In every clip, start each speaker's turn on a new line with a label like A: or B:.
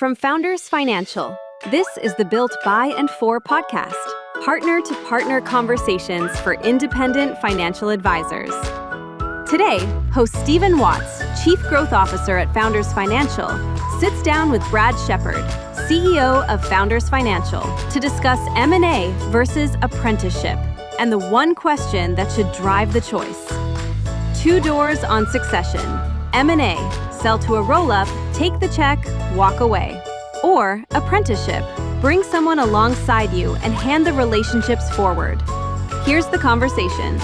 A: From Founders Financial, this is the Built by and for podcast, partner to partner conversations for independent financial advisors. Today, host Stephen Watts, Chief Growth Officer at Founders Financial, sits down with Brad Shepard, CEO of Founders Financial, to discuss M&A versus apprenticeship and the one question that should drive the choice. Two doors on succession. M&A, sell to a roll-up, take the check, walk away. Or apprenticeship, bring someone alongside you and hand the relationships forward. Here's the conversation.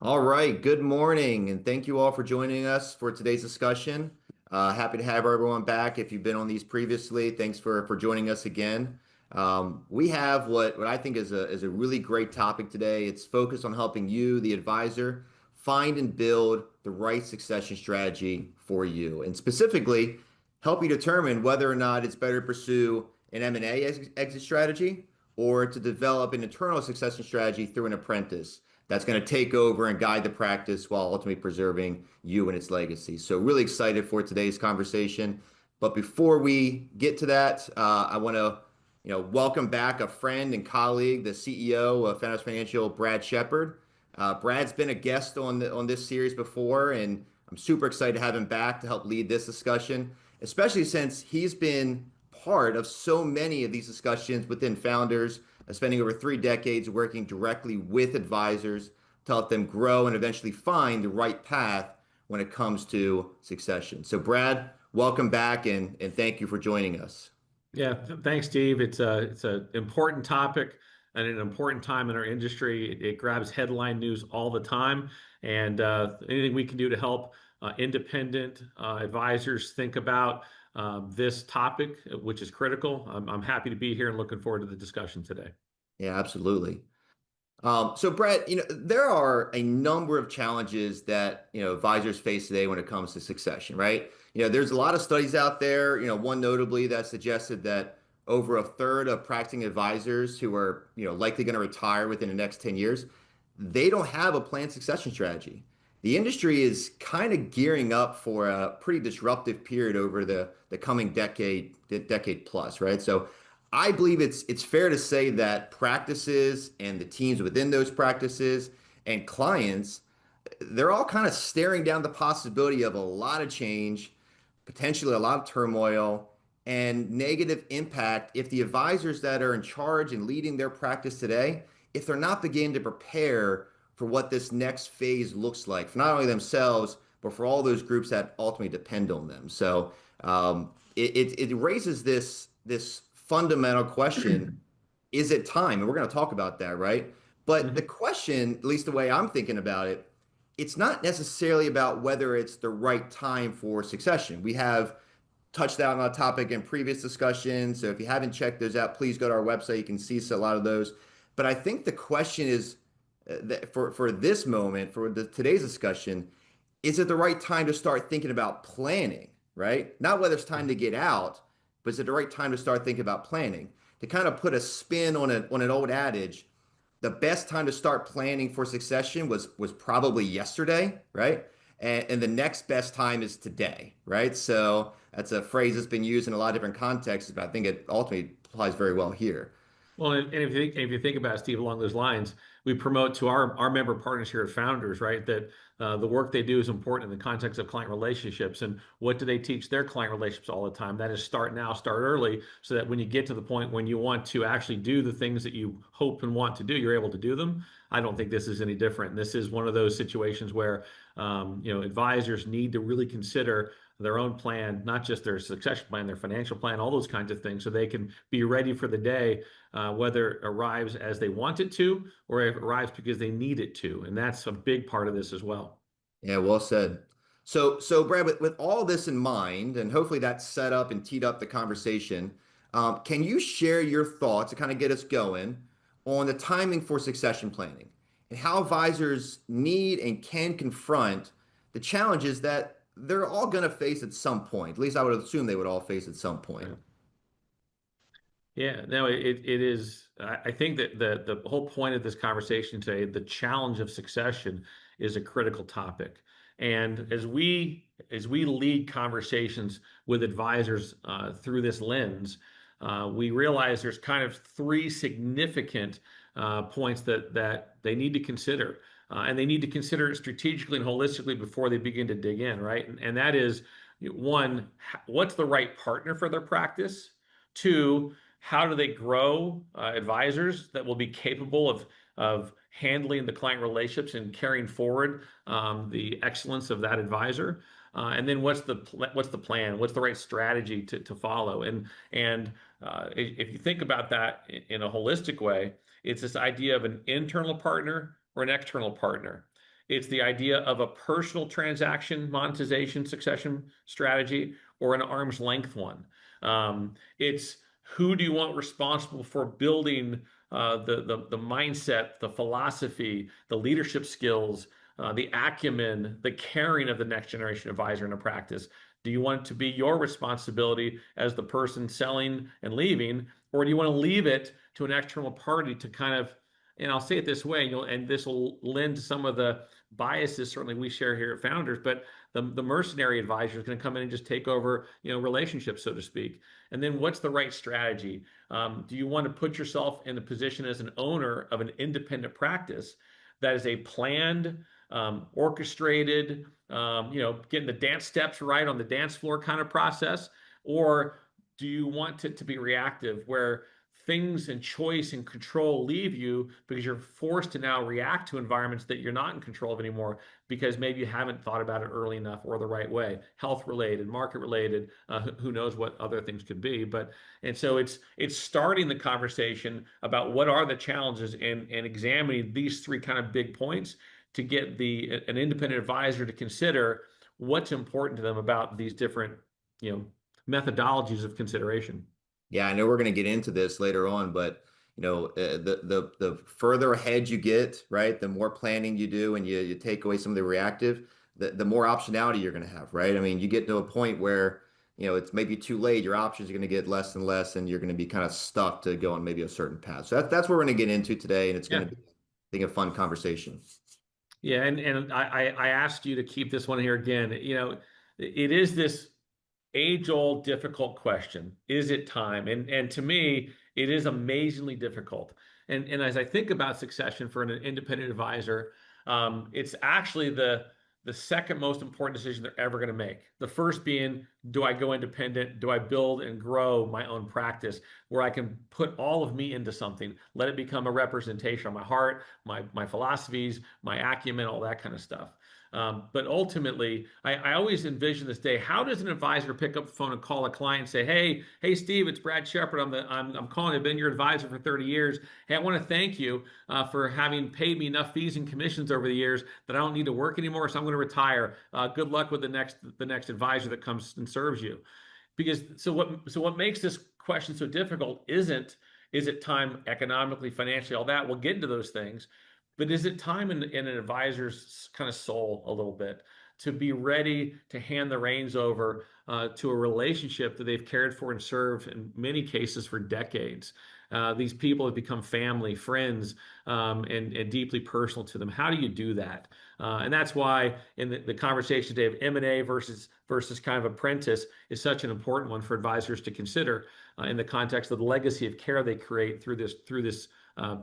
B: All right, good morning, and thank you all for joining us for today's discussion. Happy to have everyone back. If you've been on these previously, thanks for joining us again. We have what I think is a really great topic today. It's focused on helping you, the advisor, find and build the right succession strategy for you, and specifically help you determine whether or not it's better to pursue an M&A exit strategy or to develop an internal succession strategy through an apprentice that's going to take over and guide the practice while ultimately preserving you and its legacy. So really excited for today's conversation. But before we get to that, I want to welcome back a friend and colleague, the CEO of Founders Financial, Brad Shepard. Brad's been a guest on this series before, and I'm super excited to have him back to help lead this discussion, especially since he's been part of so many of these discussions within Founders, spending over 3 decades working directly with advisors to help them grow and eventually find the right path when it comes to succession. So Brad, welcome back, and thank you for joining us.
C: Yeah, thanks, Steve. It's an important topic and an important time in our industry. It grabs headline news all the time, and anything we can do to help independent advisors think about this topic, which is critical. I'm happy to be here and looking forward to the discussion today.
B: Yeah, absolutely. So Brett, there are a number of challenges that, advisors face today when it comes to succession, right? There's a lot of studies out there, one notably that suggested that over a third of practicing advisors who are, likely going to retire within the next 10 years, they don't have a planned succession strategy. The industry is kind of gearing up for a pretty disruptive period over the coming decade plus, right? So I believe it's fair to say that practices and the teams within those practices and clients, they're all kind of staring down the possibility of a lot of change, potentially a lot of turmoil, and negative impact if the advisors that are in charge and leading their practice today, if they're not beginning to prepare for what this next phase looks like for not only themselves, but for all those groups that ultimately depend on them. So it raises this fundamental question: is it time? And we're going to talk about that, right? But the question, at least the way I'm thinking about it, it's not necessarily about whether it's the right time for succession. We have touched on that topic in previous discussions. So if you haven't checked those out, please go to our website. You can see a lot of those. But I think the question is, for this moment, for today's discussion, is it the right time to start thinking about planning, right? Not whether it's time to get out, but is it the right time to start thinking about planning? To kind of put a spin on an old adage, the best time to start planning for succession was probably yesterday, right? And the next best time is today, right? So that's a phrase that's been used in a lot of different contexts, but I think it ultimately applies very well here.
C: Well, and if you think about it, Steve, along those lines, we promote to our member partners here at Founders, right, that the work they do is important in the context of client relationships. And what do they teach their client relationships all the time? That is start now, start early, so that when you get to the point when you want to actually do the things that you hope and want to do, you're able to do them. I don't think this is any different. This is one of those situations where advisors need to really consider their own plan, not just their succession plan, their financial plan, all those kinds of things, so they can be ready for the day, whether it arrives as they want it to or if it arrives because they need it to. And that's a big part of this as well.
B: Yeah, well said. So Brad, with all this in mind, and hopefully that set up and teed up the conversation, can you share your thoughts to kind of get us going on the timing for succession planning and how advisors need and can confront the challenges that they're all going to face at some point? At least I would assume they would all face at some point.
C: Yeah, no, it is. I think that the whole point of this conversation today, the challenge of succession, is a critical topic. And as we lead conversations with advisors through this lens, we realize there's kind of three significant points that they need to consider. And they need to consider it strategically and holistically before they begin to dig in, right? And that is, one, what's the right partner for their practice? Two, how do they grow advisors that will be capable of handling the client relationships and carrying forward the excellence of that advisor? And then what's the plan? What's the right strategy to follow? And if you think about that in a holistic way, it's this idea of an internal partner or an external partner. It's the idea of a personal transaction monetization succession strategy or an arm's length one. It's who do you want responsible for building the mindset, the philosophy, the leadership skills, the acumen, the caring of the next generation advisor in a practice? Do you want it to be your responsibility as the person selling and leaving, or do you want to leave it to an external party to kind of, and I'll say it this way, and this will lend to some of the biases certainly we share here at Founders, but the mercenary advisor is going to come in and just take over, relationships, so to speak. And then what's the right strategy? Do you want to put yourself in a position as an owner of an independent practice that is a planned, orchestrated, getting the dance steps right on the dance floor kind of process? Or do you want it to be reactive, where things and choice and control leave you because you're forced to now react to environments that you're not in control of anymore because maybe you haven't thought about it early enough or the right way, health related, market related, who knows what other things could be. And so it's starting the conversation about what are the challenges and examining these three kind of big points to get an independent advisor to consider what's important to them about these different, methodologies of consideration.
B: Yeah, I know we're going to get into this later on, but the further ahead you get, right, the more planning you do and you take away some of the reactive, the more optionality you're going to have, right? I mean, you get to a point where, it's maybe too late. Your options are going to get less and less, and you're going to be kind of stuck to go on maybe a certain path. So that's what we're going to get into today, and it's going to be, I think, a fun conversation.
C: Yeah, and I asked you to keep this one here again. It is this age-old difficult question. Is it time? And to me, it is amazingly difficult. And as I think about succession for an independent advisor, it's actually the second most important decision they're ever going to make. The first being, do I go independent? Do I build and grow my own practice where I can put all of me into something, let it become a representation of my heart, my philosophies, my acumen, all that kind of stuff. But ultimately, I always envision this day. How does an advisor pick up the phone and call a client and say, "Hey, Steve, it's Brad Shepard. I'm calling. I've been your advisor for 30 years. Hey, I want to thank you for having paid me enough fees and commissions over the years that I don't need to work anymore. So I'm going to retire. Good luck with the next advisor that comes and serves you." Because what makes this question so difficult is it time economically, financially, all that. We'll get into those things. But is it time in an advisor's kind of soul a little bit to be ready to hand the reins over to a relationship that they've cared for and served in many cases for decades? These people have become family, friends, and deeply personal to them. How do you do that? And that's why in the conversation today of M&A versus kind of apprentice is such an important one for advisors to consider in the context of the legacy of care they create through this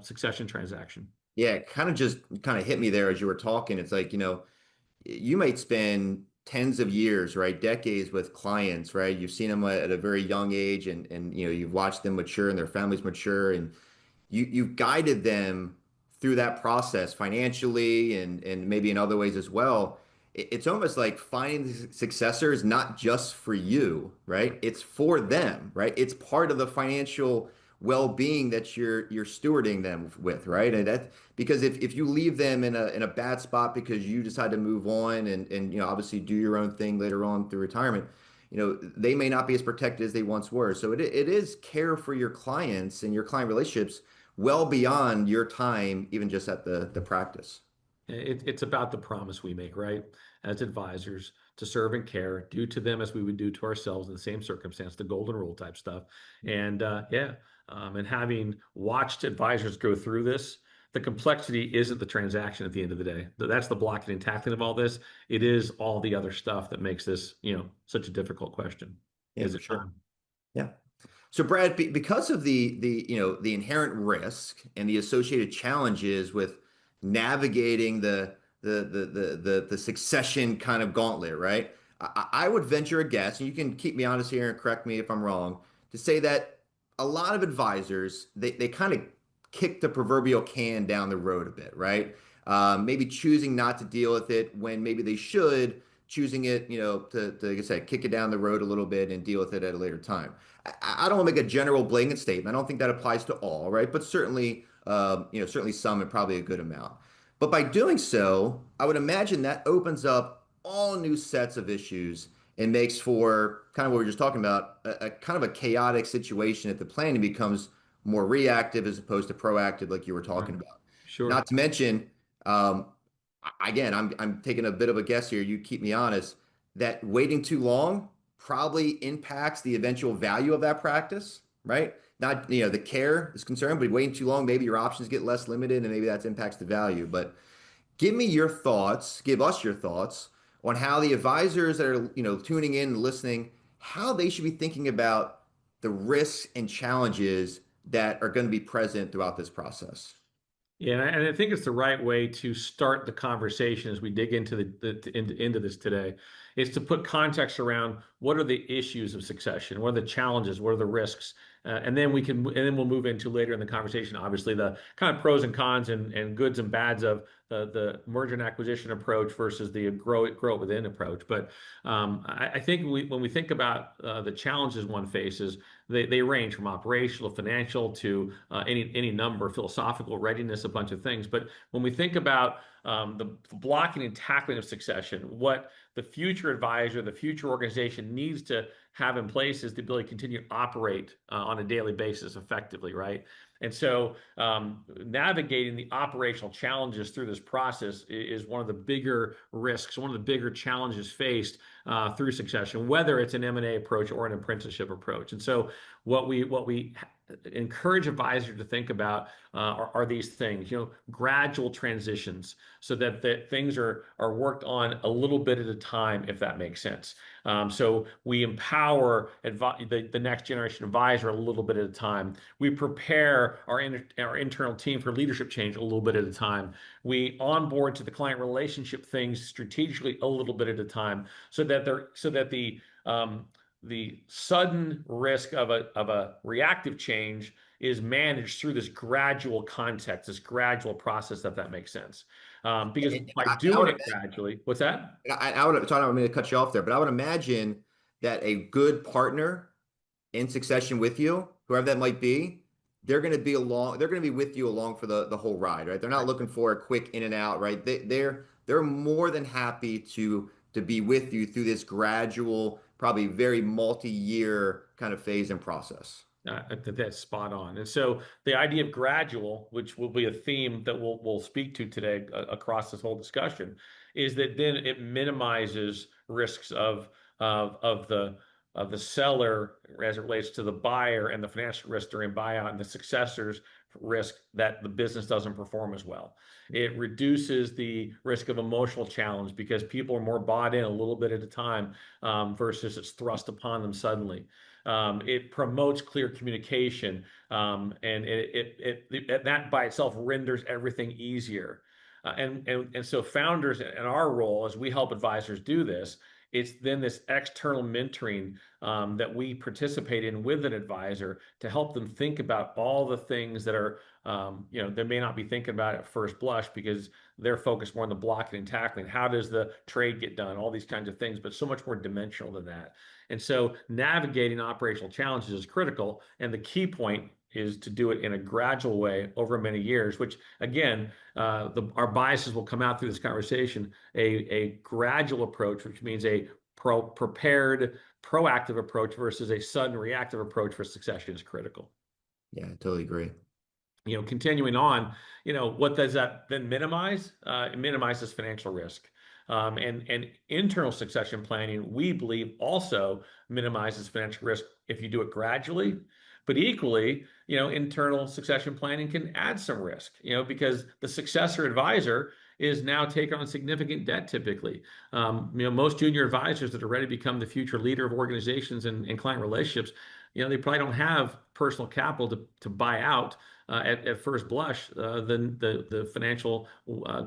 C: succession transaction.
B: Yeah, it kind of hit me there as you were talking. It's like, you might spend tens of years, right, decades with clients, right? You've seen them at a very young age, and you've watched them mature and their families mature, and you've guided them through that process financially and maybe in other ways as well. It's almost like finding the successors not just for you, right? It's for them, right? It's part of the financial well-being that you're stewarding them with, right? And that, because if you leave them in a bad spot because you decide to move on and obviously do your own thing later on through retirement, they may not be as protected as they once were. So it is care for your clients and your client relationships well beyond your time, even just at the practice.
C: It's about the promise we make, right? As advisors, to serve and care, do to them as we would do to ourselves in the same circumstance, the golden rule type stuff. And and having watched advisors go through this, The complexity isn't the transaction at the end of the day. That's the blocking and tackling of all this. It is all the other stuff that makes this, such a difficult question.
B: Yeah,
C: Is
B: for
C: it
B: sure.
C: time?
B: Yeah. So Brad, because of the inherent risk and the associated challenges with navigating the succession kind of gauntlet, right? I would venture a guess, and you can keep me honest here and correct me if I'm wrong, to say that a lot of advisors they kind of kick the proverbial can down the road a bit, right? Maybe choosing not to deal with it when maybe they should, choosing it, to like I said, kick it down the road a little bit and deal with it at a later time. I don't want to make a general blanket statement. I don't think that applies to all, right? But certainly, certainly some and probably a good amount. But by doing so, I would imagine that opens up all new sets of issues and makes for kind of what we were just talking about, a kind of a chaotic situation if the planning becomes more reactive as opposed to proactive, like you were
C: Right.
B: talking about.
C: Sure.
B: Not to mention, um, again, I'm taking a bit of a guess here. You keep me honest. That waiting too long probably impacts the eventual value of that practice, right? Not, the care is concerned, but waiting too long, maybe your options get less limited and maybe that impacts the value. But give us your thoughts on how the advisors that are, tuning in and listening, how they should be thinking about the risks and challenges that are going to be present throughout this process.
C: Yeah, and I think it's the right way to start the conversation as we dig into into this today, is to put context around what are the issues of succession, what are the challenges, what are the risks, and then we'll move into later in the conversation, obviously the kind of pros and cons and goods and bads of the merger and acquisition approach versus the grow it within approach. But I think when we think about the challenges one faces, they range from operational, financial to any number, philosophical readiness, a bunch of things. But when we think about the blocking and tackling of succession, what the future advisor, the future organization needs to have in place is the ability to continue to operate on a daily basis effectively, right? And so navigating the operational challenges through this process is one of the bigger risks, one of the bigger challenges faced through succession, whether it's an M&A approach or an apprenticeship approach. And so what we encourage advisors to think about are these things, gradual transitions, so that things are worked on a little bit at a time, if that makes sense. So we empower the next generation advisor a little bit at a time. We prepare our internal team for leadership change a little bit at a time. We onboard to the client relationship things strategically a little bit at a time, so that the sudden risk of a reactive change is managed through this gradual context, this gradual process, if that makes sense. Because by doing it gradually, what's that?
B: I would, so I don't mean to cut you off there, but I would imagine that a good partner in succession with you, whoever that might be, they're going to be with you along for the whole ride, right? They're not looking for a quick in and out, right? They're more than happy to be with you through this gradual, probably very multi-year kind of phase and process.
C: That's spot on. And so the idea of gradual, which will be a theme that we'll speak to today across this whole discussion, is that then it minimizes risks of the seller as it relates to the buyer, and the financial risk during buyout, and the successors risk that the business doesn't perform as well. It reduces the risk of emotional challenge because people are more bought in a little bit at a time versus it's thrust upon them suddenly. It promotes clear communication, and that by itself renders everything easier. And so founders, in our role as we help advisors do this, it's then this external mentoring that we participate in with an advisor to help them think about all the things that are, they may not be thinking about at first blush because they're focused more on the blocking and tackling. How does the trade get done? All these kinds of things, but so much more dimensional than that. And so navigating operational challenges is critical. And the key point is to do it in a gradual way over many years, which again, our biases will come out through this conversation. A gradual approach, which means a prepared, proactive approach versus a sudden reactive approach for succession, is critical.
B: Yeah, I totally agree.
C: Continuing on, what does that then minimize? It minimizes financial risk. And internal succession planning, we believe, also minimizes financial risk if you do it gradually. But equally, internal succession planning can add some risk, because the successor advisor is now taking on significant debt typically. Most junior advisors that are ready to become the future leader of organizations and client relationships, they probably don't have personal capital to buy out at first blush the financial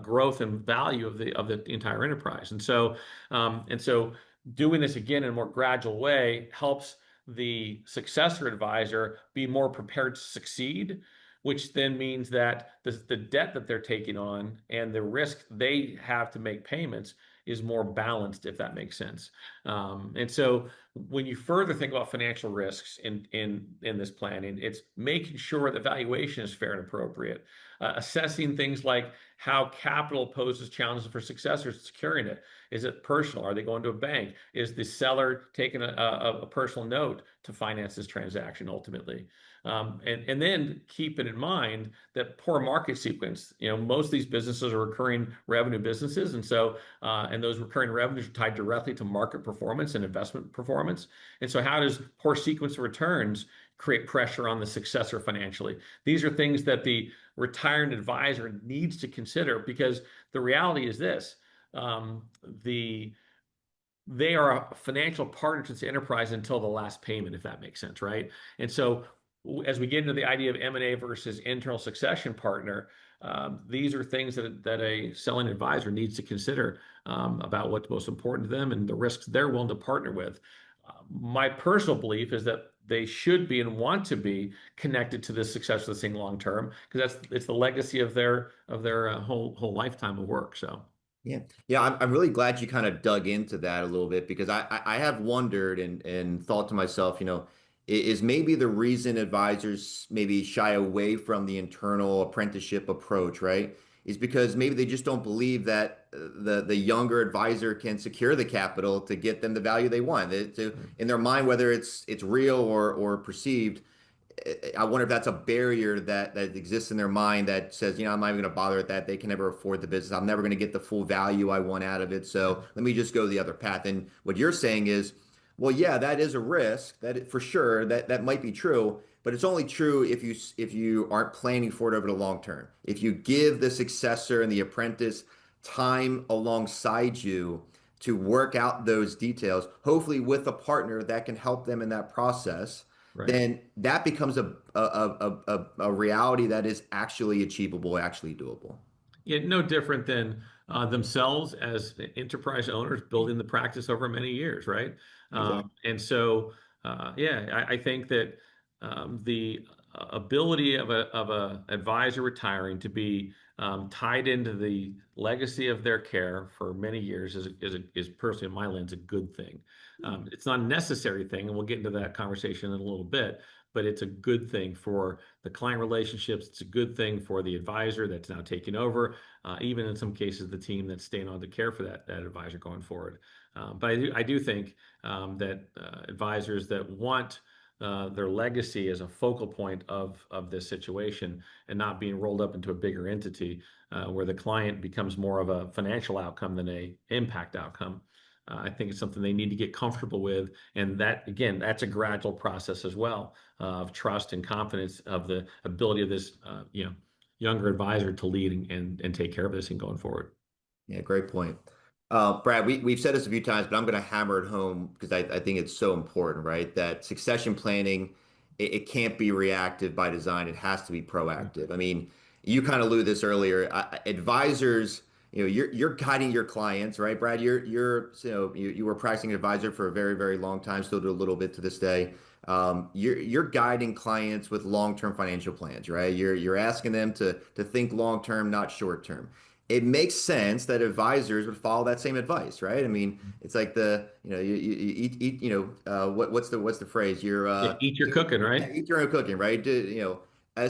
C: growth and value of the entire enterprise. And so doing this again in a more gradual way helps the successor advisor be more prepared to succeed, which then means that the debt that they're taking on and the risk they have to make payments is more balanced, if that makes sense. And so when you further think about financial risks in this planning, it's making sure the valuation is fair and appropriate, assessing things like how capital poses challenges for successors securing it. Is it personal? Are they going to a bank? Is the seller taking a personal note to finance this transaction ultimately? And then keep it in mind that poor market sequence, most of these businesses are recurring revenue businesses. And those recurring revenues are tied directly to market performance and investment performance. And so how does poor sequence of returns create pressure on the successor financially? These are things that the retiring advisor needs to consider, because the reality is this: they are a financial partner to the enterprise until the last payment, if that makes sense, right? And so as we get into the idea of M&A versus internal succession partner, these are things that a selling advisor needs to consider about what's most important to them and the risks they're willing to partner with. My personal belief is that they should be and want to be connected to the success of this thing long term, because it's the legacy of their whole lifetime of work. So.
B: Yeah, I'm really glad you kind of dug into that a little bit, because I have wondered and thought to myself, is maybe the reason advisors maybe shy away from the internal apprenticeship approach, right? Is because maybe they just don't believe that the younger advisor can secure the capital to get them the value they want. In their mind, whether it's real or perceived, I wonder if that's a barrier that exists in their mind that says, I'm not even going to bother with that. They can never afford the business. I'm never going to get the full value I want out of it. So let me just go the other path. And what you're saying is, well, yeah, that is a risk. For sure that might be true, but it's only true if you aren't planning for it over the long term. If you give the successor and the apprentice time alongside you to work out those details, hopefully with a partner that can help them in that process,
C: Right.
B: then that becomes a reality that is actually achievable, actually doable.
C: Yeah, no different than themselves as enterprise owners building the practice over many years, right?
B: Exactly.
C: And so, I think that the ability of a advisor retiring to be tied into the legacy of their care for many years is personally, in my lens, a good thing. It's not a necessary thing, and we'll get into that conversation in a little bit. But it's a good thing for the client relationships. It's a good thing for the advisor that's now taking over, even in some cases, the team that's staying on to care for that advisor going forward. But I do think that advisors that want their legacy as a focal point of this situation and not being rolled up into a bigger entity where the client becomes more of a financial outcome than a impact outcome. I think it's something they need to get comfortable with. And that, again, that's a gradual process as well of trust and confidence of the ability of this, younger advisor to lead and take care of this and going forward.
B: Yeah, great point. Brad, we've said this a few times, but I'm going to hammer it home because I think it's so important, right? That succession planning, it can't be reactive by design. It has to be proactive. I mean, you kind of alluded this earlier. Advisors, you're guiding your clients, right, Brad? You were practicing advisor for a very, very long time, still do a little bit to this day. You're guiding clients with long-term financial plans, right? You're asking them to think long-term, not short-term. It makes sense that advisors would follow that same advice, right? I mean, it's like you eat, what's the phrase?
C: Eat your cooking, right?
B: Eat your own cooking, right?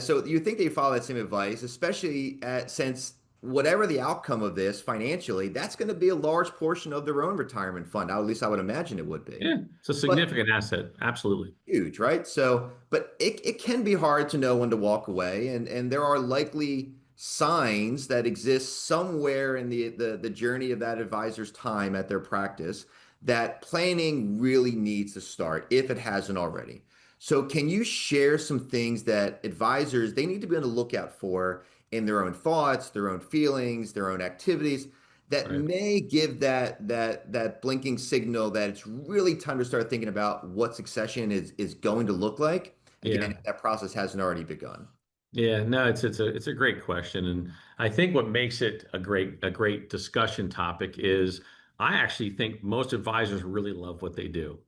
B: So you think they follow that same advice, especially since whatever the outcome of this financially, that's going to be a large portion of their own retirement fund. At least I would imagine it would be.
C: Yeah, it's a
B: But
C: significant asset. Absolutely.
B: huge, right? So, but it can be hard to know when to walk away, and there are likely signs that exist somewhere in the journey of that advisor's time at their practice that planning really needs to start if it hasn't already. So can you share some things that advisors they need to be on the lookout for in their own thoughts, their own feelings, their own activities that
C: Right.
B: may give that blinking signal that it's really time to start thinking about what succession is going to look like? Again,
C: Yeah.
B: if that process hasn't already begun.
C: Yeah, no, it's a great question, and I think what makes it a great discussion topic is I actually think most advisors really love what they do.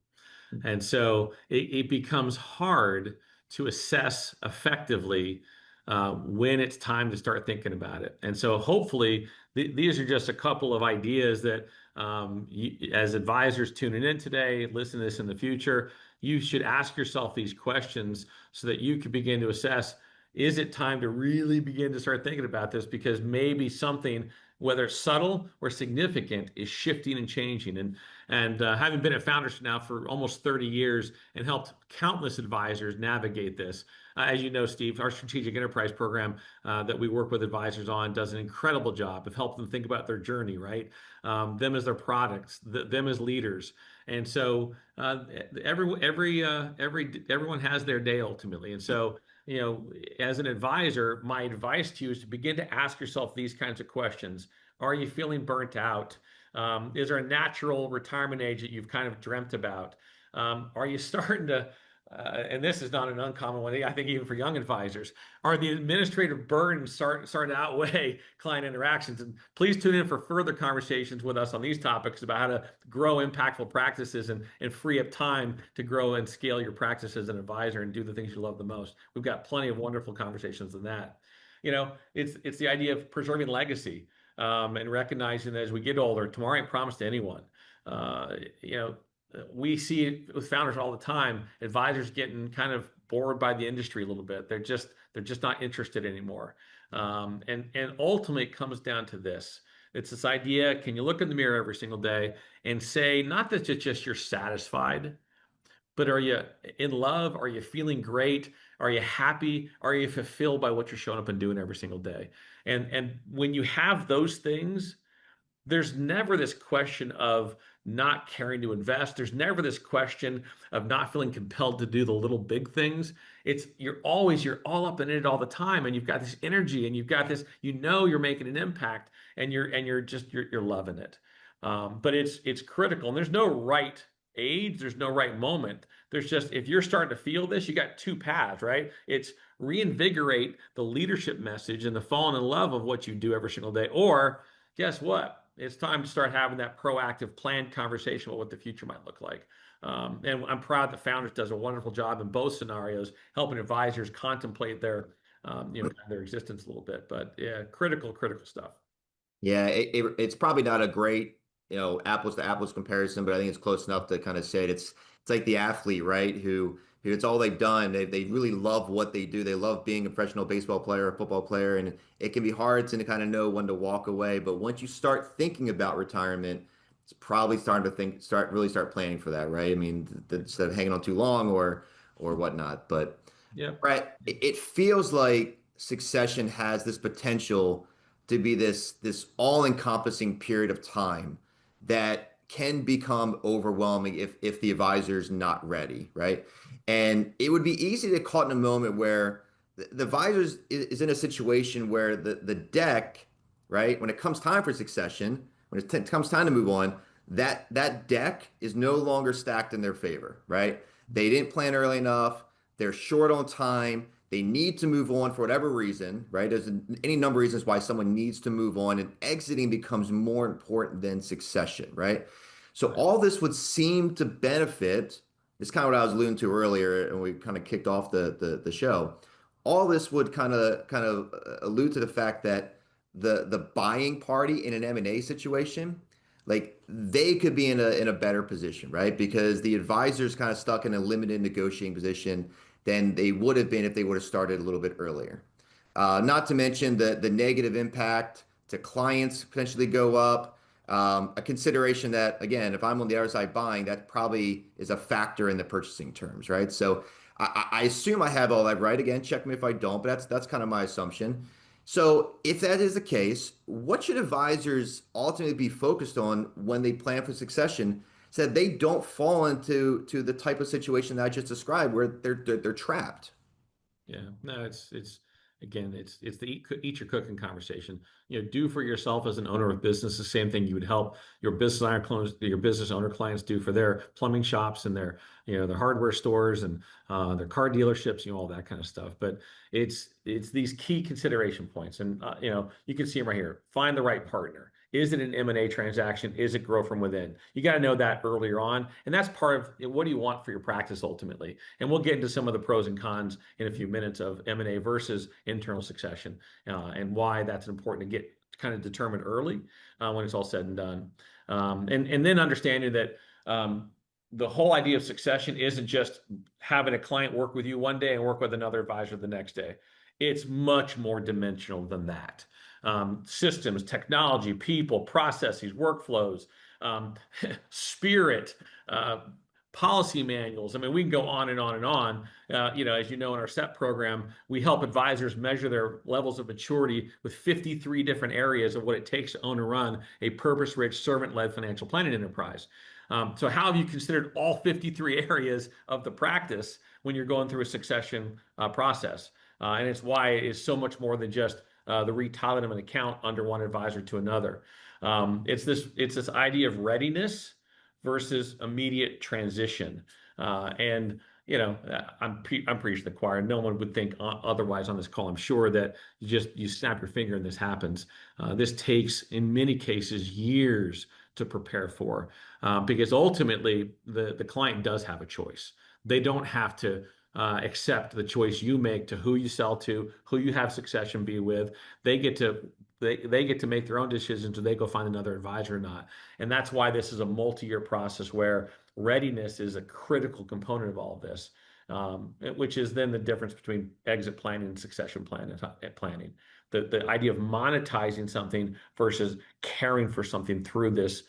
C: And so it becomes hard to assess effectively when it's time to start thinking about it. And so hopefully these are just a couple of ideas that as advisors tuning in today, listen to this in the future, you should ask yourself these questions so that you can begin to assess, is it time to really begin to start thinking about this? Because maybe something, whether it's subtle or significant, is shifting and changing. And having been at Founders now for almost 30 years and helped countless advisors navigate this, as you know, Steve, our strategic enterprise program that we work with advisors on does an incredible job of helping them think about their journey, right? Them as their products, them as leaders, and so everyone has their day ultimately, and so. As an advisor, my advice to you is to begin to ask yourself these kinds of questions. Are you feeling burnt out? Is there a natural retirement age that you've kind of dreamt about? Are you starting to, and this is not an uncommon one, I think even for young advisors, are the administrative burdens starting to outweigh client interactions? And please tune in for further conversations with us on these topics about how to grow impactful practices and free up time to grow and scale your practice as an advisor and do the things you love the most. We've got plenty of wonderful conversations on that. It's the idea of preserving legacy and recognizing that as we get older, tomorrow ain't promised to anyone. Uh, you know, we see it with founders all the time. Advisors getting kind of bored by the industry a little bit. They're just not interested anymore. And ultimately, it comes down to this. It's this idea: can you look in the mirror every single day and say, not that it's just you're satisfied, but are you in love? Are you feeling great? Are you happy? Are you fulfilled by what you're showing up and doing every single day? And when you have those things, there's never this question of not caring to invest. There's never this question of not feeling compelled to do the little big things. You're all up in it all the time, and you've got this energy, and you've got this, you're making an impact, and you're loving it. But it's critical, and there's no right age, there's no right moment. There's just, if you're starting to feel this, you got two paths, right? It's reinvigorate the leadership message and the falling in love of what you do every single day, or guess what? It's time to start having that proactive, planned conversation about what the future might look like. And I'm proud that Founders does a wonderful job in both scenarios, helping advisors contemplate their existence a little bit. But yeah, critical stuff.
B: Yeah, it's probably not a great, apples to apples comparison, but I think it's close enough to kind of say it. It's like the athlete, right? Who it's all they've done. They really love what they do. They love being a professional baseball player, a football player, and it can be hard to kind of know when to walk away. But once you start thinking about retirement, it's probably starting to start planning for that, right? I mean, instead of hanging on too long or whatnot. But
C: Yeah.
B: right, it feels like succession has this potential to be this all-encompassing period of time that can become overwhelming if the advisor's not ready, right? And it would be easy to caught in a moment where the advisor is in a situation where the deck, right, when it comes time for succession, when it comes time to move on, that deck is no longer stacked in their favor, right? They didn't plan early enough. They're short on time. They need to move on for whatever reason, right? There's any number of reasons why someone needs to move on, and exiting becomes more important than succession, right? So
C: Right.
B: all this would seem to benefit. It's kind of what I was alluding to earlier, and we kind of kicked off the show. All this would kind of allude to the fact that the buying party in an M&A situation, like they could be in a better position, right? Because the advisor's kind of stuck in a limited negotiating position than they would have been if they would have started a little bit earlier. Not to mention the negative impact to clients potentially go up. A consideration that, again, if I'm on the other side buying, that probably is a factor in the purchasing terms, right? So I assume I have all that right. Again, check me if I don't, but that's kind of my assumption. So if that is the case, what should advisors ultimately be focused on when they plan for succession so that they don't fall into the type of situation that I just described where they're trapped?
C: Yeah, no, it's again, it's the eat your cooking conversation. Do for yourself as an owner of business the same thing you would help your business owner clients do for their plumbing shops and their hardware stores and their car dealerships, all that kind of stuff. But it's these key consideration points, and you can see them right here. Find the right partner. Is it an M&A transaction? Is it grow from within? You got to know that earlier on, and that's part of what do you want for your practice ultimately. And we'll get into some of the pros and cons in a few minutes of M&A versus internal succession, and why that's important to get kind of determined early when it's all said and done. And then understanding that the whole idea of succession isn't just having a client work with you one day and work with another advisor the next day. It's much more dimensional than that. Systems, technology, people, processes, workflows, spirit, policy manuals. I mean, we can go on and on and on. As you know, in our SEP program, we help advisors measure their levels of maturity with 53 different areas of what it takes to own and run a purpose-rich, servant-led financial planning enterprise. So how have you considered all 53 areas of the practice when you're going through a succession process? And it's why it's so much more than just the retitling of an account under one advisor to another. It's this idea of readiness versus immediate transition. And I'm preaching to the choir. No one would think otherwise on this call. I'm sure that you snap your finger and this happens. This takes, in many cases, years to prepare for, because ultimately the client does have a choice. They don't have to accept the choice you make to who you sell to, who you have succession be with. They get to make their own decisions. Do they go find another advisor or not? And that's why this is a multi-year process where readiness is a critical component of all of this, which is then the difference between exit planning and succession planning. The idea of monetizing something versus caring for something through this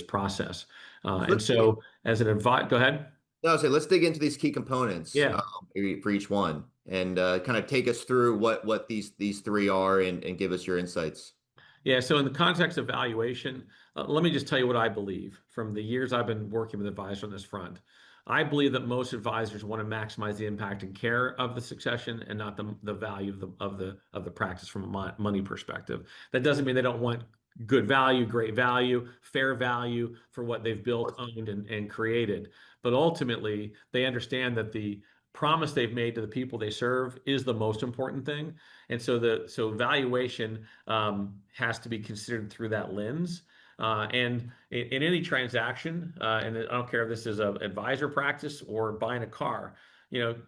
C: process. And so, as an advisor, go ahead.
B: No, so let's dig into these key components
C: Yeah.
B: for each one, and kind of take us through what these three are, and give us your insights.
C: Yeah, so in the context of valuation, let me just tell you what I believe from the years I've been working with advisors on this front. I believe that most advisors want to maximize the impact and care of the succession and not the value of the practice from a money perspective. That doesn't mean they don't want good value, great value, fair value for what they've built, owned, and created. But ultimately, they understand that the promise they've made to the people they serve is the most important thing. And so valuation has to be considered through that lens. And in any transaction, and I don't care if this is an advisor practice or buying a car,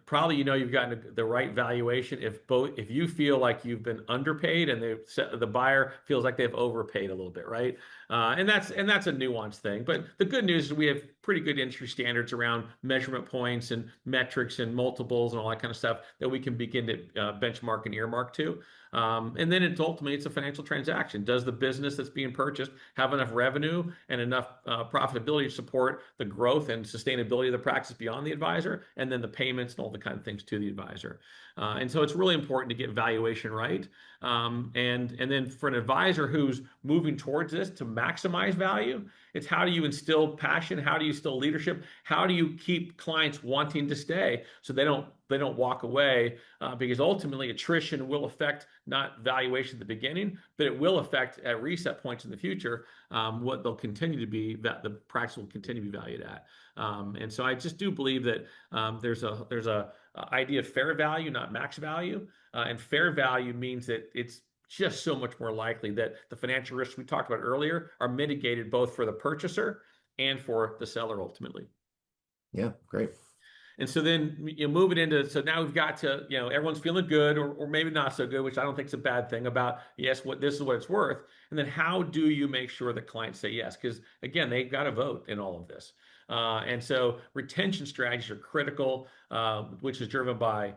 C: probably you've gotten the right valuation if you feel like you've been underpaid and the buyer feels like they've overpaid a little bit, right? And that's a nuanced thing. But the good news is we have pretty good industry standards around measurement points and metrics and multiples and all that kind of stuff that we can begin to benchmark and earmark to. And then ultimately it's a financial transaction. Does the business that's being purchased have enough revenue and enough profitability to support the growth and sustainability of the practice beyond the advisor, and then the payments and all the kind of things to the advisor? And so it's really important to get valuation right. And then for an advisor who's moving towards this to maximize value, it's how do you instill passion? How do you instill leadership? How do you keep clients wanting to stay so they don't walk away? Because ultimately attrition will affect not valuation at the beginning, but it will affect at reset points in the future what they'll continue to be, that the practice will continue to be valued at. And so I just do believe that there's a idea of fair value, not max value. And fair value means that it's just so much more likely that the financial risks we talked about earlier are mitigated both for the purchaser and for the seller ultimately.
B: Yeah, great.
C: And so then you move it into, so now we've got to, everyone's feeling good or maybe not so good, which I don't think is a bad thing about, yes, this is what it's worth. And then how do you make sure that clients say yes? Because again, they've got to vote in all of this. And so retention strategies are critical, which is driven by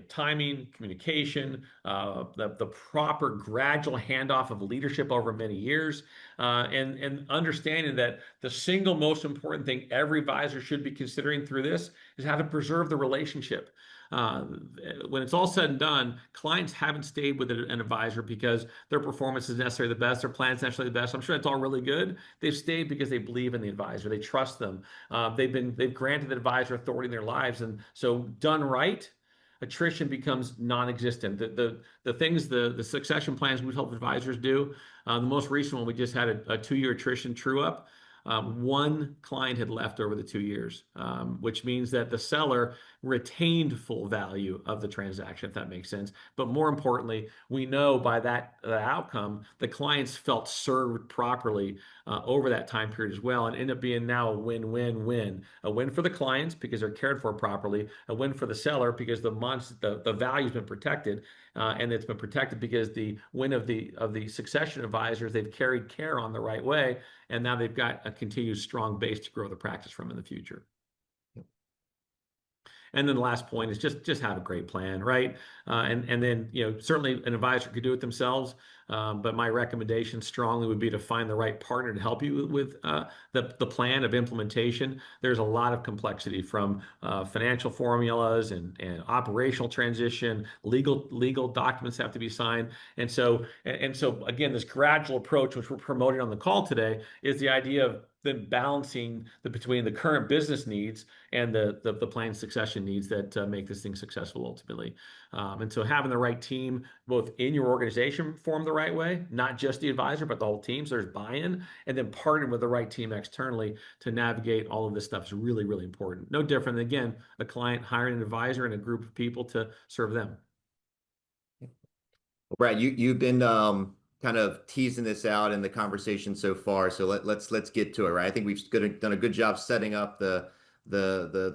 C: timing, communication, the proper gradual handoff of leadership over many years, and understanding that the single most important thing every advisor should be considering through this is how to preserve the relationship. Uh, when it's all said and done, clients haven't stayed with an advisor because their performance is necessarily the best, their plan is necessarily the best. I'm sure it's all really good. They've stayed because they believe in the advisor, they trust them. They've granted the advisor authority in their lives, and so done right, attrition becomes non-existent. The succession plans we help advisors do. The most recent one, we just had a 2-year attrition true up. One client had left over the 2 years, which means that the seller retained full value of the transaction, if that makes sense. But more importantly, we know by that outcome, the clients felt served properly over that time period as well, and ended up being now a win-win-win. A win for the clients because they're cared for properly, a win for the seller because the value's been protected, and it's been protected because the win of the succession advisors, they've carried care on the right way, and now they've got a continued strong base to grow the practice from in the future. And then the last point is just have a great plan, right? And then certainly an advisor could do it themselves, but my recommendation strongly would be to find the right partner to help you with the plan of implementation. There's a lot of complexity from financial formulas and operational transition, legal documents have to be signed, and so again, this gradual approach, which we're promoting on the call today, is the idea of then balancing between the current business needs and the planned succession needs that make this thing successful ultimately. And so having the right team, both in your organization, formed the right way, not just the advisor, but the whole team, so there's buy-in, and then partnering with the right team externally to navigate all of this stuff is really, really important. No different than, again, a client hiring an advisor and a group of people to serve them.
B: Well, Brad, you've been kind of teasing this out in the conversation so far, so let's get to it, right? I think we've done a good job setting up the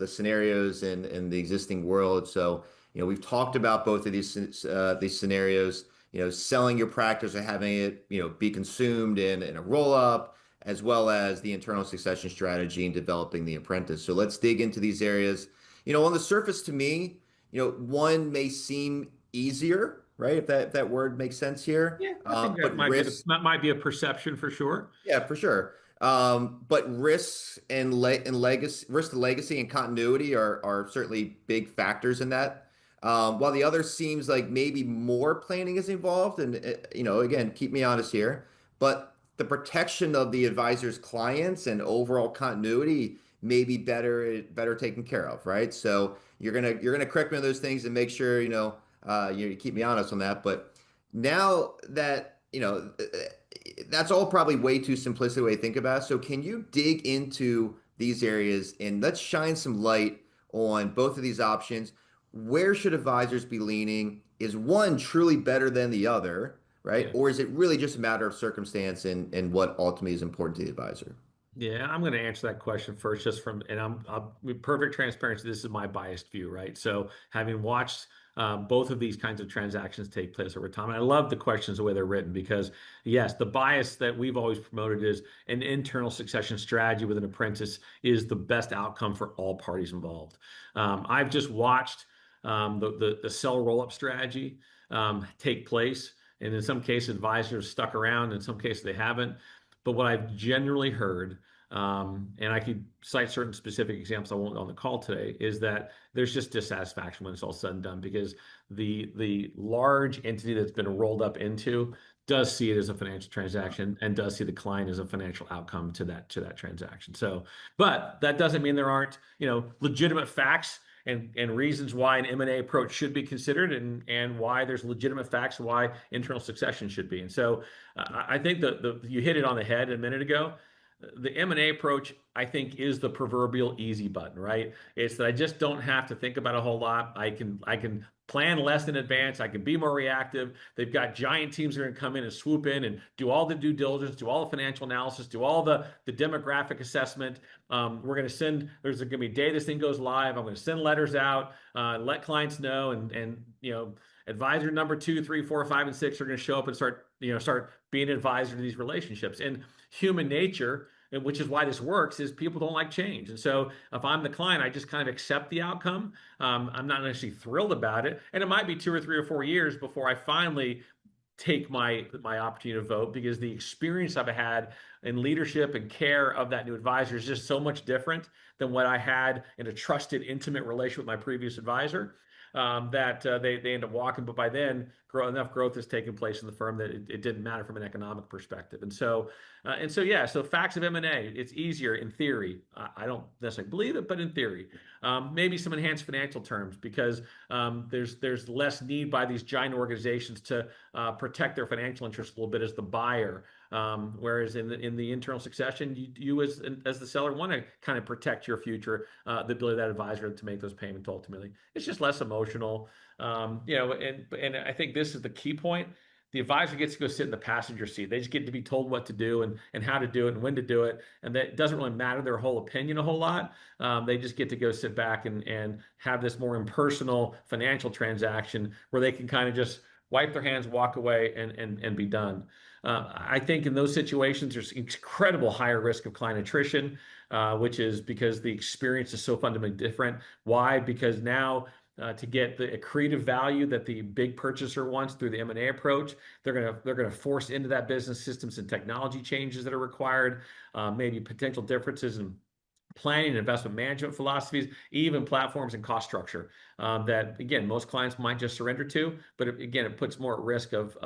B: scenarios in the existing world. So we've talked about both of these scenarios. Selling your practice or having it be consumed in a roll up, as well as the internal succession strategy and developing the apprentice. So let's dig into these areas. On the surface, to me, one may seem easier, right? If that word makes sense here.
C: Yeah, I think
B: But
C: that might be a perception for sure.
B: yeah, for sure. But risks and legacy, risk to legacy and continuity are certainly big factors in that. While the other seems like maybe more planning is involved, and again, keep me honest here, but the protection of the advisor's clients and overall continuity may be better taken care of, right? So you're gonna correct me on those things and make sure you keep me honest on that. But now that that's all probably way too simplistic way to think about it. So can you dig into these areas and let's shine some light on both of these options? Where should advisors be leaning? Is one truly better than the other, right?
C: Yeah.
B: Or is it really just a matter of circumstance and what ultimately is important to the advisor?
C: Yeah, I'm going to answer that question first, I'll with perfect transparency. This is my biased view, right? So, having watched both of these kinds of transactions take place over time, and I love the questions the way they're written because, yes, the bias that we've always promoted is an internal succession strategy with an apprentice is the best outcome for all parties involved. I've just watched the sell roll-up strategy take place, and in some cases, advisors stuck around. In some cases, they haven't. But what I've generally heard, and I could cite certain specific examples I won't on the call today, is that there's just dissatisfaction when it's all said and done because the large entity that's been rolled up into does see it as a financial transaction and does see the client as a financial outcome to that transaction. So, but that doesn't mean there aren't legitimate facts and reasons why an M&A approach should be considered and why there's legitimate facts why internal succession should be. And so I think you hit it on the head a minute ago. The M&A approach, I think, is the proverbial easy button, right? It's that I just don't have to think about a whole lot. I can plan less in advance. I can be more reactive. They've got giant teams that are going to come in and swoop in and do all the due diligence, do all the financial analysis, do all the demographic assessment. We're going to send, there's going to be a day this thing goes live. I'm going to send letters out, let clients know, and advisor number 2, 3, 4, 5, and 6 are going to show up and start being an advisor to these relationships. And human nature and which is why this works, is people don't like change. And so if I'm the client, I just kind of accept the outcome. I'm not necessarily thrilled about it. And it might be 2 or 3 or 4 years before I finally take my opportunity to vote, because the experience I've had in leadership and care of that new advisor is just so much different than what I had in a trusted, intimate relationship with my previous advisor, that they end up walking. But by then, enough growth has taken place in the firm that it didn't matter from an economic perspective. Yeah, so facts of M&A, it's easier in theory. I don't necessarily believe it, but in theory. Maybe some enhanced financial terms, because there's less need by these giant organizations to protect their financial interests a little bit as the buyer. Whereas in the internal succession, you as the seller want to kind of protect your future, the ability of that advisor to make those payments ultimately. It's just less emotional. And I think this is the key point. The advisor gets to go sit in the passenger seat. They just get to be told what to do and how to do it and when to do it. And that doesn't really matter their whole opinion a whole lot. They just get to go sit back and have this more impersonal financial transaction where they can kind of just wipe their hands, walk away, and be done. I think in those situations, there's incredible higher risk of client attrition, which is because the experience is so fundamentally different. Why? Because now to get the accretive value that the big purchaser wants through the M&A approach, they're gonna force into that business systems and technology changes that are required, maybe potential differences in planning and investment management philosophies, even platforms and cost structure, that again most clients might just surrender to, but again it puts more at risk of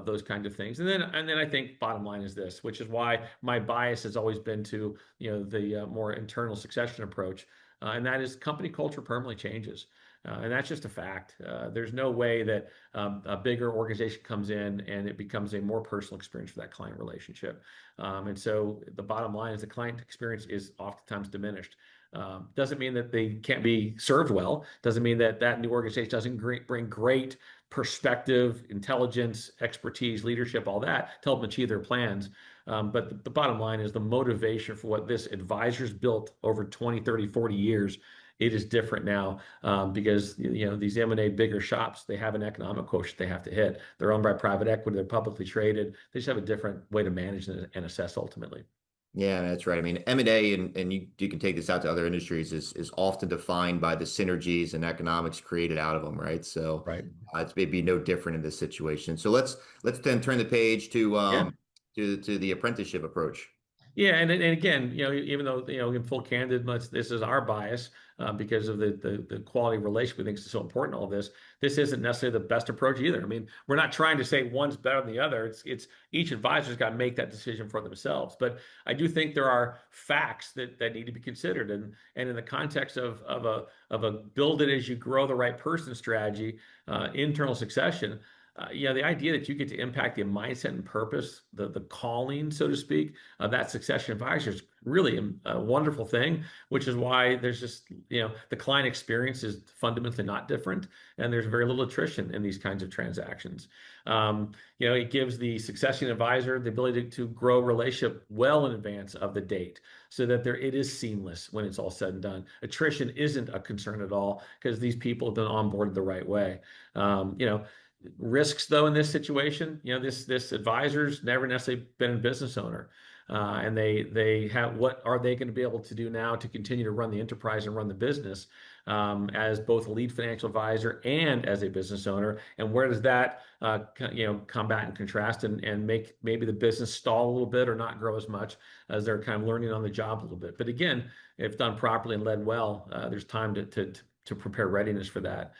C: those kinds of things. And then I think bottom line is this, which is why my bias has always been to the more internal succession approach, and that is company culture permanently changes. And that's just a fact. There's no way that a bigger organization comes in and it becomes a more personal experience for that client relationship. And so the bottom line is the client experience is oftentimes diminished. Doesn't mean that they can't be served well. Doesn't mean that that new organization doesn't bring great perspective, intelligence, expertise, leadership, all that to help them achieve their plans. But the bottom line is the motivation for what this advisor's built over 20, 30, 40 years, it is different now, because these M&A bigger shops, they have an economic quotient they have to hit. They're owned by private equity. They're publicly traded. They just have a different way to manage and assess ultimately.
B: Yeah, that's right. I mean, M&A, and you can take this out to other industries, is often defined by the synergies and economics created out of them, right? So
C: Right.
B: it's maybe no different in this situation. So let's then turn the page
C: Yeah.
B: to the apprenticeship approach.
C: Yeah, and again, even though in full candid, this is our bias, because of the quality relationship we think is so important. All this isn't necessarily the best approach either. I mean, we're not trying to say one's better than the other. It's each advisor's got to make that decision for themselves. But I do think there are facts that need to be considered, and in the context of a build it as you grow the right person strategy, internal succession. The idea that you get to impact the mindset and purpose, the calling, so to speak, of that succession advisor is really a wonderful thing, which is why there's just, the client experience is fundamentally not different, and there's very little attrition in these kinds of transactions. It gives the succession advisor the ability to grow relationship well in advance of the date, so that it is seamless when it's all said and done. Attrition isn't a concern at all because these people have been onboarded the right way. Risks, though, in this situation, this advisor's never necessarily been a business owner, and they have, what are they going to be able to do now to continue to run the enterprise and run the business, as both a lead financial advisor and as a business owner, and where does that combat and contrast and make maybe the business stall a little bit or not grow as much as they're kind of learning on the job a little bit. But again, if done properly and led well, there's time to prepare readiness for that.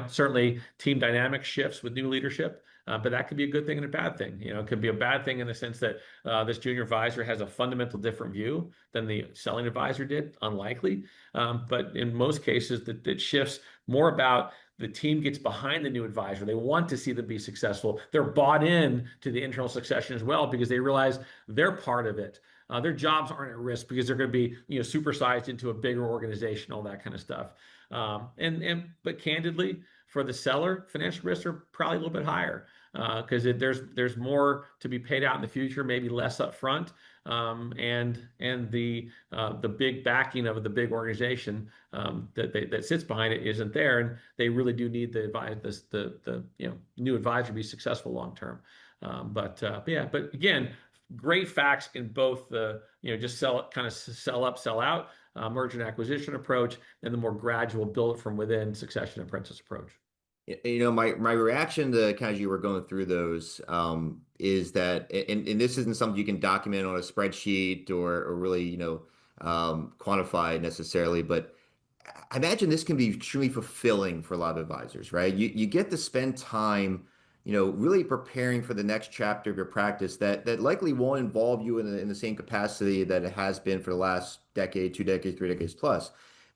C: Certainly team dynamic shifts with new leadership, but that could be a good thing and a bad thing. It could be a bad thing in the sense that this junior advisor has a fundamental different view than the selling advisor did, unlikely. But in most cases, that shifts more about the team gets behind the new advisor. They want to see them be successful. They're bought in to the internal succession as well because they realize they're part of it. Their jobs aren't at risk because they're going to be supersized into a bigger organization, all that kind of stuff. But candidly, for the seller, financial risks are probably a little bit higher because there's more to be paid out in the future, maybe less upfront, and the big backing of the big organization that sits behind it isn't there, and they really do need the new advisor to be successful long term. But again, great facts in both the, just sell up, sell out, merger and acquisition approach, and the more gradual build it from within succession apprentice approach.
B: My reaction to kind of you were going through those is that, and this isn't something you can document on a spreadsheet or really, quantify necessarily, but I imagine this can be extremely fulfilling for a lot of advisors, right? You get to spend time, really preparing for the next chapter of your practice that likely won't involve you in the same capacity that it has been for the last decade, 2 decades, 3 decades plus.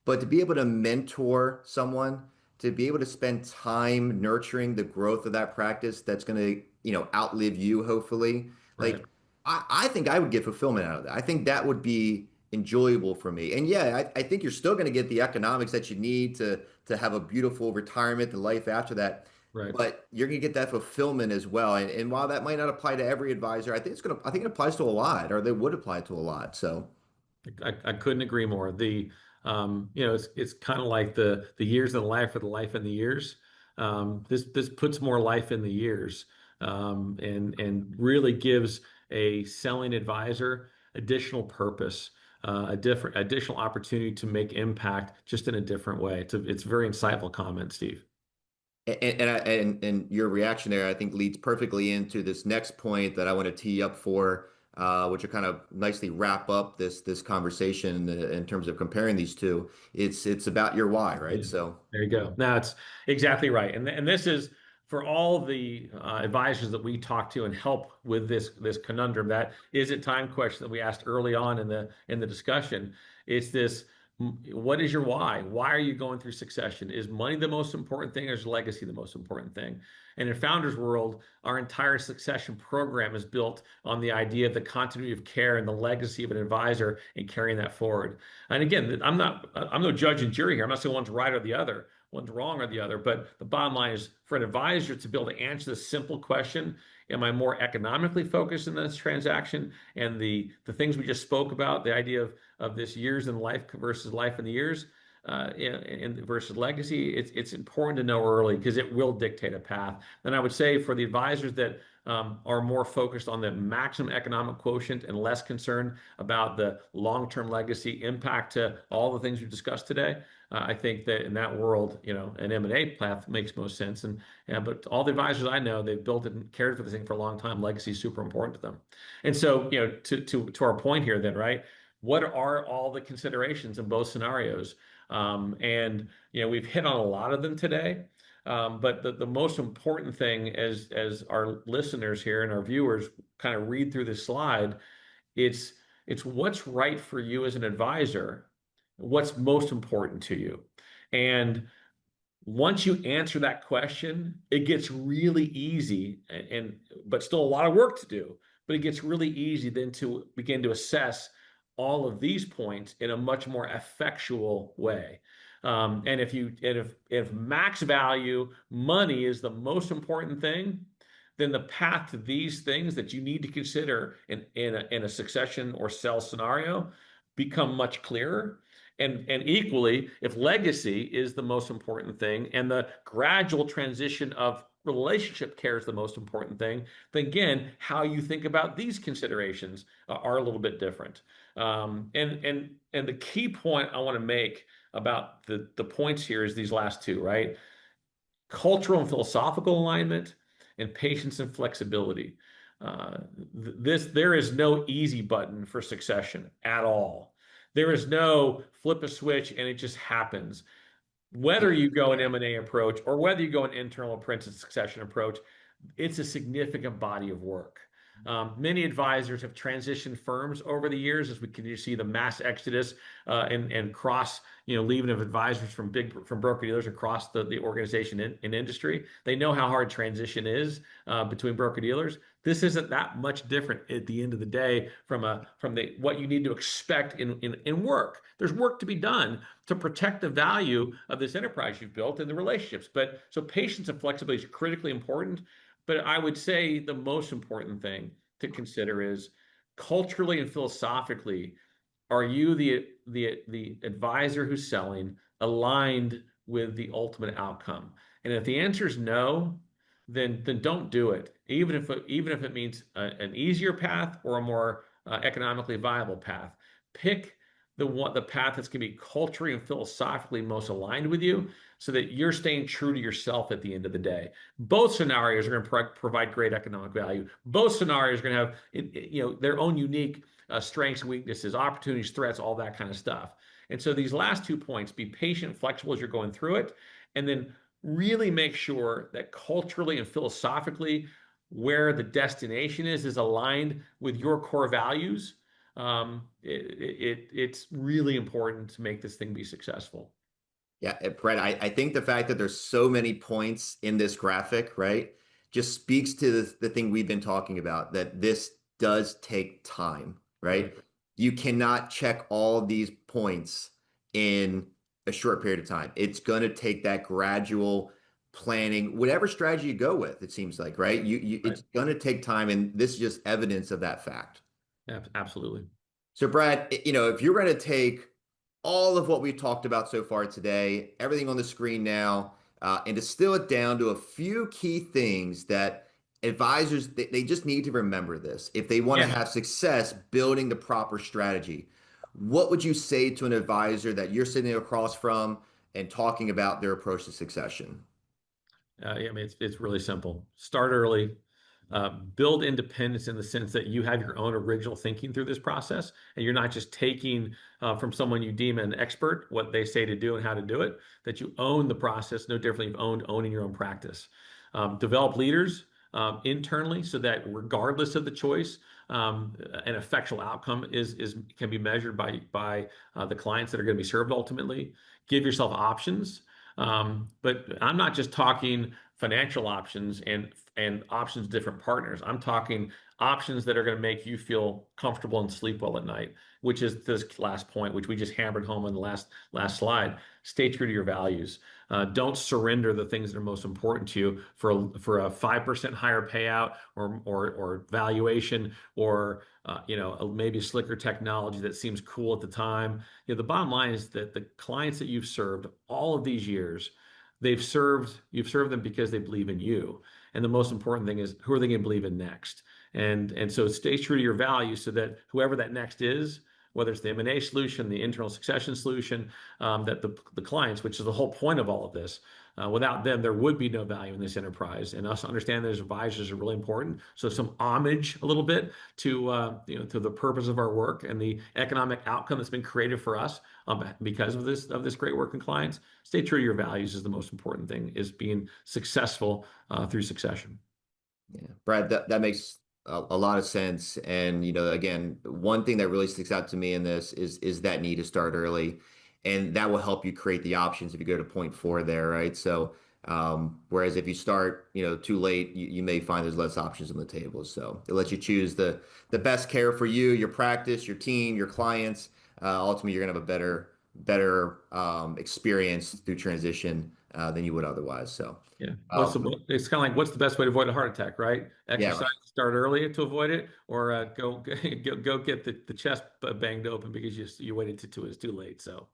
B: But to be able to mentor someone, to be able to spend time nurturing the growth of that practice that's going to, outlive you, hopefully.
C: Right.
B: Like, I think I would get fulfillment out of that. I think that would be enjoyable for me. And yeah, I think you're still going to get the economics that you need to have a beautiful retirement and life after that.
C: Right.
B: But you're going to get that fulfillment as well. And while that might not apply to every advisor, I think it applies to a lot, or they would apply to a lot. So
C: I couldn't agree more. It's kind of like the years in life or the life in the years. This puts more life in the years, and really gives a selling advisor additional purpose, additional opportunity to make impact just in a different way. It's a very insightful comment, Steve.
B: and your reaction there, I think, leads perfectly into this next point that I want to tee up for, which will kind of nicely wrap up this conversation in terms of comparing these two. It's about your why, right?
C: Yeah.
B: So
C: There you go. Now it's exactly right, and this is for all the advisors that we talk to and help with this conundrum. That is a time question that we asked early on in the discussion. It's this: what is your why? Why are you going through succession? Is money the most important thing, or is legacy the most important thing? And in Founders World, our entire succession program is built on the idea of the continuity of care and the legacy of an advisor and carrying that forward. And again, I'm no judge and jury here. I'm not saying one's right or the other, one's wrong or the other. But the bottom line is, for an advisor to be able to answer this simple question: am I more economically focused in this transaction? And the things we just spoke about, the idea of this years in life versus life in the years, and versus legacy, it's important to know early, because it will dictate a path. And I would say, for the advisors that are more focused on the maximum economic quotient and less concerned about the long-term legacy impact to all the things we've discussed today, I think that in that world, an M&A path makes most sense. But all the advisors I know, they've built it and cared for this thing for a long time. Legacy is super important to them. And so, to our point here, then, right? What are all the considerations in both scenarios? We've hit on a lot of them today. But the most important thing, as our listeners here and our viewers kind of read through this slide, it's what's right for you as an advisor, what's most important to you. And once you answer that question, it gets really easy, but still a lot of work to do. But it gets really easy then to begin to assess all of these points in a much more effectual way. And if max value money is the most important thing, then the path to these things that you need to consider in a succession or sell scenario become much clearer. And equally, if legacy is the most important thing and the gradual transition of relationship care is the most important thing, then again, how you think about these considerations are a little bit different. And the key point I want to make about the points here is these last two, right? Cultural and philosophical alignment, and patience and flexibility. There is no easy button for succession at all. There is no flip a switch and it just happens. Whether you go an M&A approach or whether you go an internal apprentice succession approach, it's a significant body of work. Many advisors have transitioned firms over the years, as we continue to see the mass exodus and cross, leaving of advisors from broker dealers across the organization in industry. They know how hard transition is between broker dealers. This isn't that much different at the end of the day from what you need to expect in work. There's work to be done to protect the value of this enterprise you've built and the relationships. But so patience and flexibility is critically important. But I would say the most important thing to consider is, culturally and philosophically, are you the advisor who's selling aligned with the ultimate outcome? And if the answer is no, then don't do it. Even if it means an easier path or a more economically viable path. Pick the path that's going to be culturally and philosophically most aligned with you, so that you're staying true to yourself at the end of the day. Both scenarios are going to provide great economic value. Both scenarios are going to have their own unique strengths, weaknesses, opportunities, threats, all that kind of stuff. And so these last 2 points, be patient, flexible as you're going through it, and then really make sure that culturally and philosophically where the destination is aligned with your core values. It's really important to make this thing be successful.
B: Yeah, Brett, I think the fact that there's so many points in this graphic, right, just speaks to the thing we've been talking about, that this does take time, right? You cannot check all these points in a short period of time. It's going to take that gradual planning, whatever strategy you go with, it seems like, right? It's going to take time, and this is just evidence of that fact.
C: Absolutely.
B: So, Brad, if you're going to take all of what we've talked about so far today, everything on the screen now, and distill it down to a few key things that advisors, they just need to remember this if they want to have success building the proper strategy. What would you say to an advisor that you're sitting across from and talking about their approach to succession?
C: I mean, it's really simple. Start early. Build independence in the sense that you have your own original thinking through this process, and you're not just taking from someone you deem an expert what they say to do and how to do it. That you own the process, no differently you've owning your own practice. Develop leaders internally, so that regardless of the choice, an effectual outcome can be measured by the clients that are going to be served ultimately. Give yourself options. But I'm not just talking financial options and options to different partners. I'm talking options that are going to make you feel comfortable and sleep well at night, which is this last point, which we just hammered home on the last slide. Stay true to your values. Don't surrender the things that are most important to you for a 5% higher payout or valuation, or maybe a slicker technology that seems cool at the time. The bottom line is that the clients that you've served all of these years, you've served them because they believe in you. And the most important thing is, who are they going to believe in next? And so stay true to your values, so that whoever that next is, whether it's the M&A solution, the internal succession solution, that the clients, which is the whole point of all of this, without them, there would be no value in this enterprise. And us understanding that as advisors are really important. So some homage a little bit to to the purpose of our work and the economic outcome that's been created for us because of this great work in clients. Stay true to your values is the most important thing, is being successful through succession.
B: Yeah, Brad, that makes a lot of sense. And again, one thing that really sticks out to me in this is that need to start early, and that will help you create the options if you go to point 4 there, right? So, whereas if you start, too late, you may find there's less options on the table. So it lets you choose the best care for you, your practice, your team, your clients. Ultimately, you're gonna have a better experience through transition than you would otherwise. So.
C: Yeah. It's kind of like, what's the best way to avoid a heart attack, right?
B: Yeah,
C: Exercise, start early to avoid it, or go get the chest banged open because you waited till it was too late. So.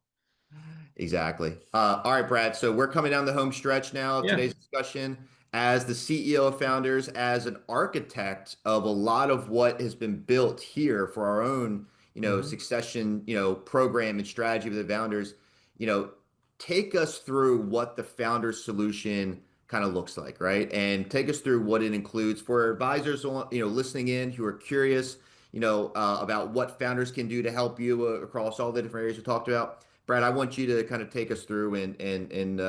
B: exactly. All right, Brad. So we're coming down the home stretch now of today's discussion. As the CEO of Founders, as an architect of a lot of what has been built here for our own, succession, program and strategy with the founders, take us through what the founder solution kind of looks like, right? And take us through what it includes for advisors, listening in, who are curious, about what founders can do to help you across all the different areas we talked about. Brad, I want you to kind of take us through and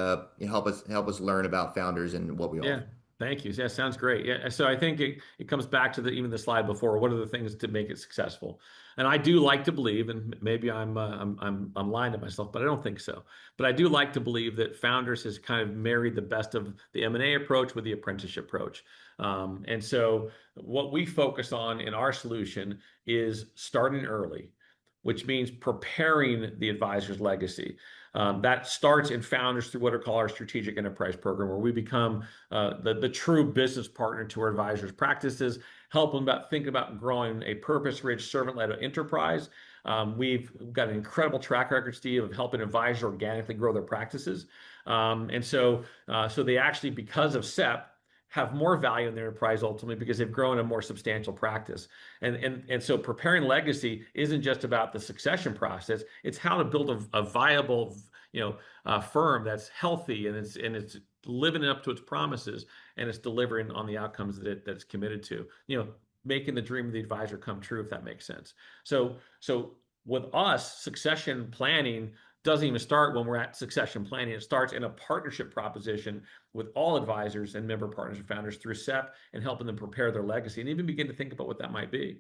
B: help us learn about founders and what we offer.
C: Thank you. Yeah, sounds great. Yeah, so I think it comes back to even the slide before. What are the things to make it successful? And I do like to believe, and maybe I'm lying to myself, but I don't think so. But I do like to believe that Founders has kind of married the best of the M&A approach with the apprenticeship approach. And so what we focus on in our solution is starting early, which means preparing the advisor's legacy. That starts in Founders through what are called our strategic enterprise program, where we become the true business partner to our advisors' practices, help them think about growing a purpose-rich, servant-led enterprise. We've got an incredible track record, Steve, of helping advisors organically grow their practices. And so they actually, because of SEP, have more value in their enterprise ultimately because they've grown a more substantial practice. And so preparing legacy isn't just about the succession process. It's how to build a viable, firm that's healthy and it's living up to its promises and it's delivering on the outcomes that's committed to. Making the dream of the advisor come true, if that makes sense. So with us, succession planning doesn't even start when we're at succession planning. It starts in a partnership proposition with all advisors and member partners and founders through SEP and helping them prepare their legacy and even begin to think about what that might be.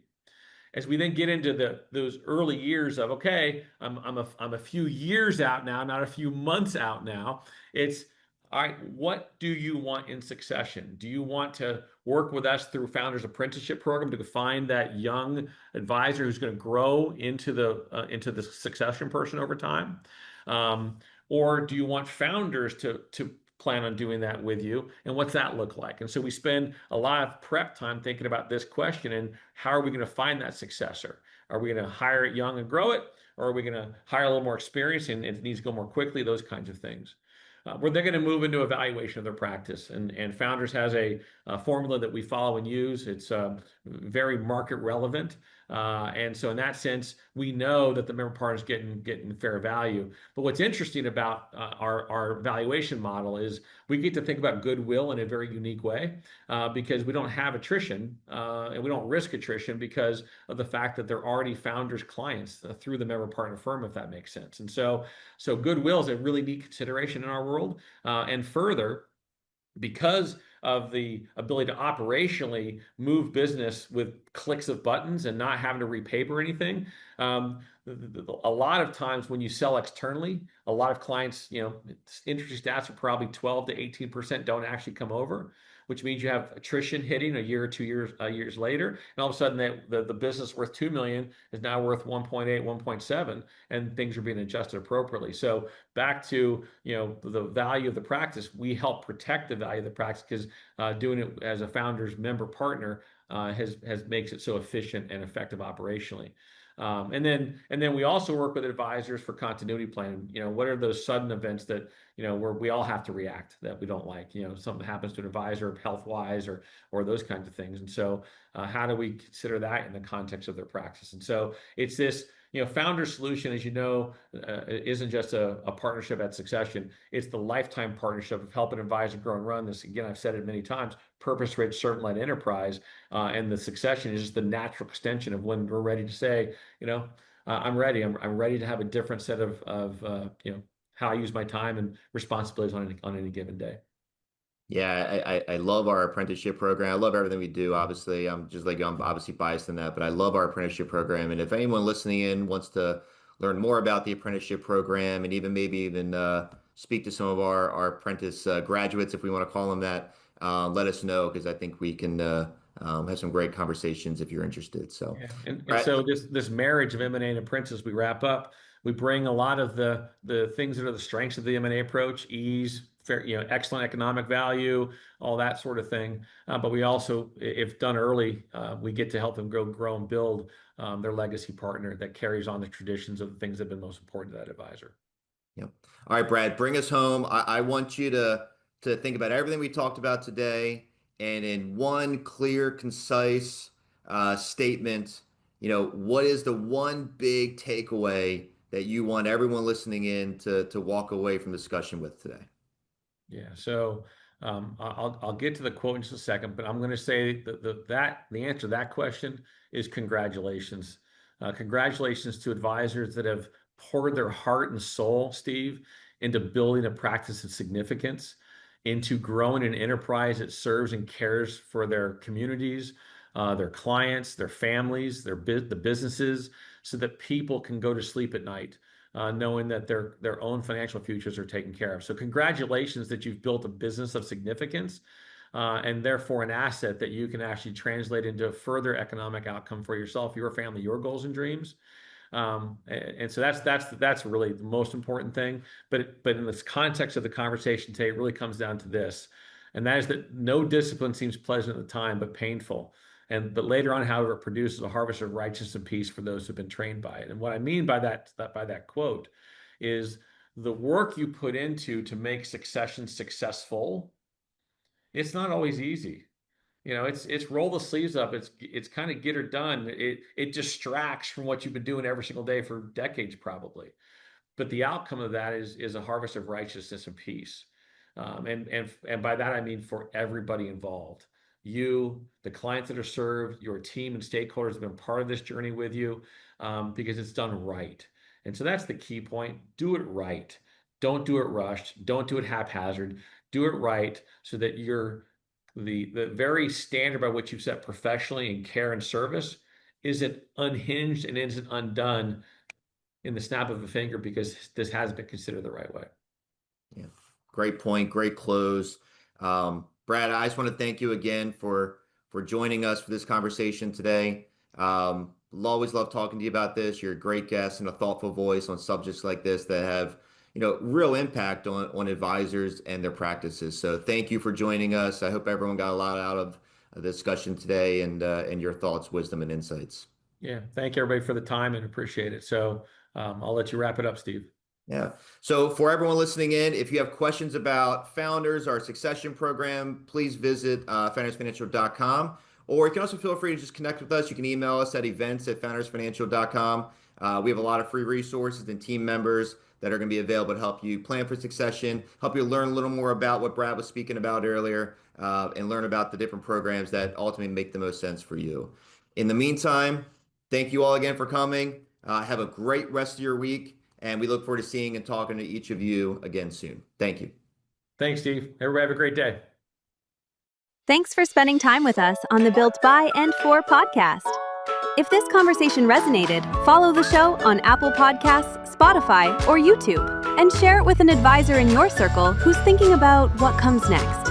C: As we then get into those early years of, okay, I'm a few years out now, not a few months out now. It's, all right, what do you want in succession? Do you want to work with us through Founders Apprenticeship Program to find that young advisor who's going to grow into the succession person over time? Or do you want founders to plan on doing that with you? And what's that look like? And so we spend a lot of prep time thinking about this question and how are we going to find that successor? Are we going to hire it young and grow it? Or are we going to hire a little more experience and it needs to go more quickly? Those kinds of things. Where they're going to move into evaluation of their practice. And Founders has a formula that we follow and use. It's very market relevant. And so in that sense, we know that the member partners getting fair value. But what's interesting about our valuation model is we get to think about goodwill in a very unique way because we don't have attrition and we don't risk attrition because of the fact that they're already Founders clients through the member partner firm, if that makes sense. And so goodwill is a really neat consideration in our world. And further, because of the ability to operationally move business with clicks of buttons and not having to repaper anything, a lot of times when you sell externally, a lot of clients, industry stats are probably 12 to 18% don't actually come over, which means you have attrition hitting a year or 2 years later, and all of a sudden the business worth $2 million is now worth 1.8, 1.7, and things are being adjusted appropriately. So back to the value of the practice, we help protect the value of the practice because doing it as a Founders member partner has makes it so efficient and effective operationally. And then we also work with advisors for continuity planning. What are those sudden events that where we all have to react that we don't like? Something happens to an advisor health-wise or those kinds of things. And so how do we consider that in the context of their practice? And so it's this Founder solution, as you know, isn't just a partnership at succession. It's the lifetime partnership of helping an advisor grow and run this. Again, I've said it many times, purpose-rich, servant-led enterprise. And the succession is just the natural extension of when we're ready to say, I'm ready. I'm ready to have a different set of how I use my time and responsibilities on any given day.
B: Yeah, I love our apprenticeship program. I love everything we do. Obviously, I'm obviously biased in that, but I love our apprenticeship program. And if anyone listening in wants to learn more about the apprenticeship program and even speak to some of our apprentice graduates, if we want to call them that, let us know because I think we can have some great conversations if you're interested. So,
C: yeah. And so this marriage of M&A and apprentice, we wrap up. We bring a lot of the things that are the strengths of the M&A approach: ease, fair, excellent economic value, all that sort of thing. But we also, if done early, we get to help them grow and build their legacy partner that carries on the traditions of the things that have been most important to that advisor.
B: Yep. All right, Brad, bring us home. I want you to think about everything we talked about today, and in one clear, concise statement, what is the one big takeaway that you want everyone listening in to walk away from discussion with today?
C: Yeah. So I'll get to the quote in just a second, but I'm going to say that the answer to that question is congratulations. Congratulations to advisors that have poured their heart and soul, Steve, into building a practice of significance, into growing an enterprise that serves and cares for their communities, their clients, their families, the businesses, so that people can go to sleep at night knowing that their own financial futures are taken care of. So congratulations that you've built a business of significance and therefore an asset that you can actually translate into a further economic outcome for yourself, your family, your goals and dreams. And so that's really the most important thing. But in this context of the conversation today, it really comes down to this, and that is that no discipline seems pleasant at the time, but painful. But later on, however, it produces a harvest of righteousness and peace for those who've been trained by it. And what I mean by that quote is the work you put into to make succession successful it's not always easy. It's roll the sleeves up. It's kind of get her done. It distracts from what you've been doing every single day for decades, probably. But the outcome of that is a harvest of righteousness and peace. And by that I mean for everybody involved. You, the clients that are served, your team and stakeholders have been part of this journey with you, because it's done right. And so that's the key point. Do it right. Don't do it rushed. Don't do it haphazard. Do it right so that the very standard by which you've set professionally in care and service isn't unhinged and isn't undone in the snap of a finger because this hasn't been considered the right way.
B: Yeah, great point, great close. Brad, I just want to thank you again for joining us for this conversation today. Always love talking to you about this. You're a great guest and a thoughtful voice on subjects like this that have real impact on advisors and their practices. So thank you for joining us. I hope everyone got a lot out of the discussion today and your thoughts, wisdom, and insights.
C: Yeah, thank everybody for the time and appreciate it. So I'll let you wrap it up, Steve.
B: Yeah. So for everyone listening in, if you have questions about Founders, our succession program, please visit foundersfinancial.com. Or you can also feel free to just connect with us. You can email us at events@foundersfinancial.com. We have a lot of free resources and team members that are going to be available to help you plan for succession, help you learn a little more about what Brad was speaking about earlier, and learn about the different programs that ultimately make the most sense for you. In the meantime, thank you all again for coming. Have a great rest of your week, and we look forward to seeing and talking to each of you again soon. Thank you.
C: Thanks, Steve. Everybody have a great day.
A: Thanks for spending time with us on the Built by and for podcast. If this conversation resonated, follow the show on Apple Podcasts, Spotify, or YouTube, and share it with an advisor in your circle who's thinking about what comes next.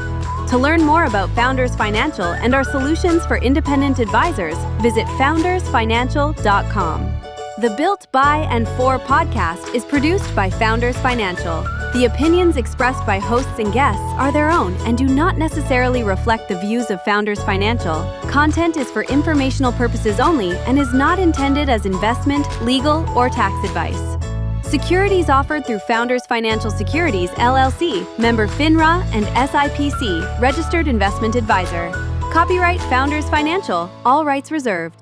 A: To learn more about Founders Financial and our solutions for independent advisors, visit foundersfinancial.com. The Built by and for podcast is produced by Founders Financial. The opinions expressed by hosts and guests are their own and do not necessarily reflect the views of Founders Financial. Content is for informational purposes only and is not intended as investment, legal, or tax advice. Securities offered through Founders Financial Securities, LLC, member FINRA and SIPC, registered investment advisor. Copyright Founders Financial, all rights reserved.